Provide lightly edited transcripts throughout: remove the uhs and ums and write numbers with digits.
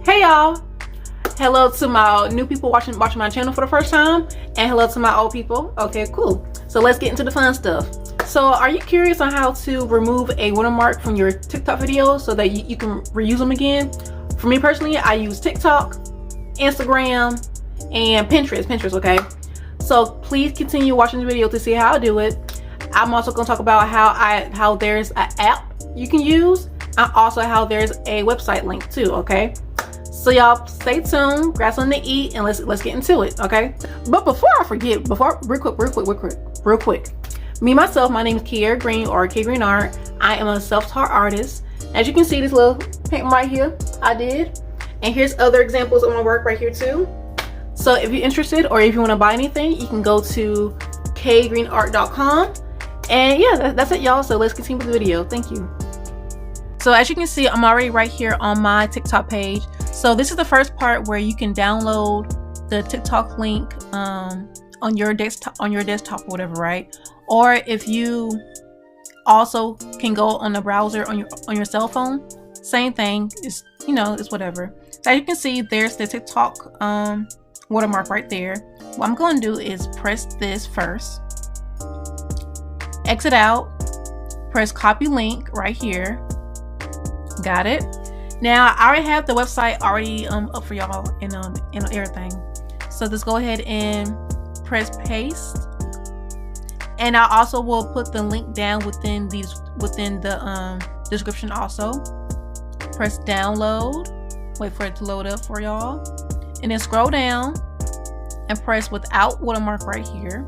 Hey y'all, hello to my new people watching my channel for the first time, and hello to my old people. Okay, cool. So let's get into the fun stuff. So are you curious on how to remove a watermark from your TikTok videos so that you can reuse them again? For me personally, I use TikTok, Instagram, and Pinterest, okay? So please continue watching the video to see how I do it. I'm also going to talk about how there's an app you can use, and also how there's a website link too, okay? So y'all stay tuned, grab something to eat, and let's get into it, okay? But before I forget, real quick. Me myself, my name is Kiera Green, or K Green Art. I am a self-taught artist. As you can see, this little painting right here, I did. And here's other examples of my work right here too. So if you're interested, or if you want to buy anything, you can go to kgreenart.com. And yeah, that's it y'all. So let's continue with the video. Thank you. So as you can see, I'm already right here on my TikTok page. So this is the first part where you can download the TikTok link on your desktop or whatever, right? Or if you also can go on the browser on your cell phone, same thing. It's, you know, it's whatever. So as you can see, there's the TikTok watermark right there. What I'm going to do is press this first, exit out, press copy link right here. Got it. Now I already have the website already up for y'all and everything. So just go ahead and press paste, and I also will put the link down within the description also. Press download, wait for it to load up for y'all, and then scroll down and press without watermark right here.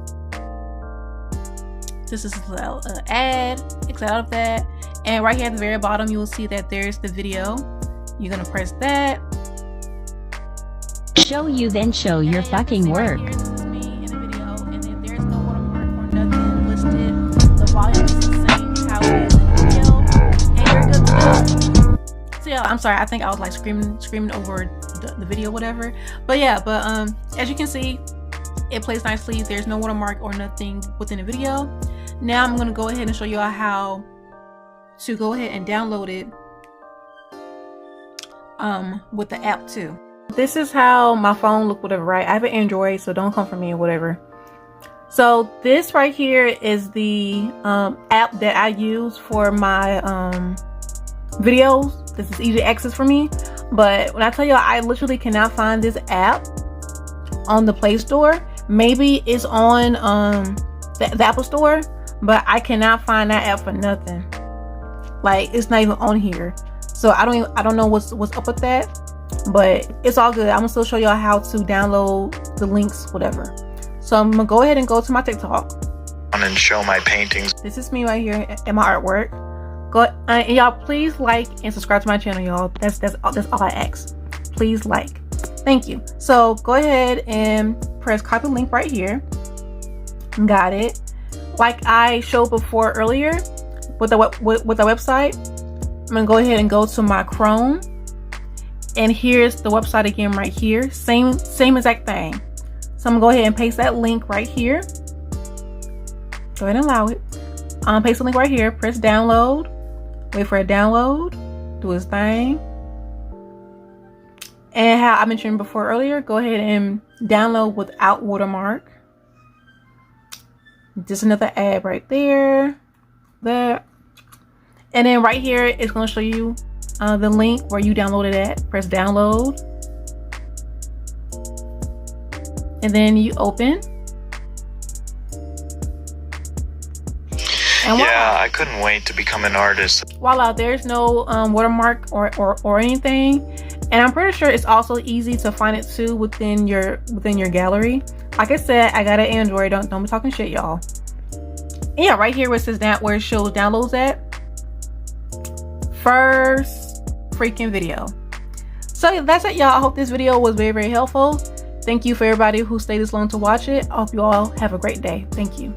This is the ad, exit out of that, and right here at the very bottom you will see that there's the video. You're gonna press that. Show you, then show your fucking work. Right here, this is me in the video, and then there's no watermark or nothing listed. The volume is the same how it is in the video, and you're good to go. So yeah, I'm sorry, I think I was like screaming over the video, whatever. But yeah, as you can see, it plays nicely. There's no watermark or nothing within the video. Now I'm gonna go ahead and show you how to go ahead and download it with the app too. This is how my phone look, whatever, right? I have an Android, so don't come for me or whatever. So this right here is the app that I use for my videos. This is easy access for me, but when I tell you I literally cannot find this app on the Play Store. Maybe it's on the Apple Store, but I cannot find that app for nothing. Like, it's not even on here. So I don't know what's up with that, but it's all good. I'm gonna still show y'all how to download the links, whatever. So I'm gonna go ahead and go to my TikTok and show my paintings. This is me right here and my artwork. Go and y'all please like and subscribe to my channel, y'all. That's all I ask. Please like. Thank you. So go ahead and press copy link right here. Got it. Like I showed before earlier with the website, I'm gonna go ahead and go to my Chrome, and here's the website again right here. Same exact thing. So I'm gonna go ahead and paste that link right here. Go ahead and allow it. Paste the link right here. Press download. Wait for it to download. Do its thing. And how I mentioned before earlier, go ahead and download without watermark. Just another ad right there. There. And then right here, it's going to show you the link where you downloaded at. Press download. And then you open. And yeah, I couldn't wait to become an artist. Voila, there's no watermark or anything. And I'm pretty sure it's also easy to find it too within your gallery. Like I said, I got an Android. Don't be talking shit, y'all. And yeah, right here where it says that, where it shows downloads at. First freaking video. So yeah, that's it, y'all. I hope this video was very helpful. Thank you for everybody who stayed this long to watch it. I hope you all have a great day. Thank you.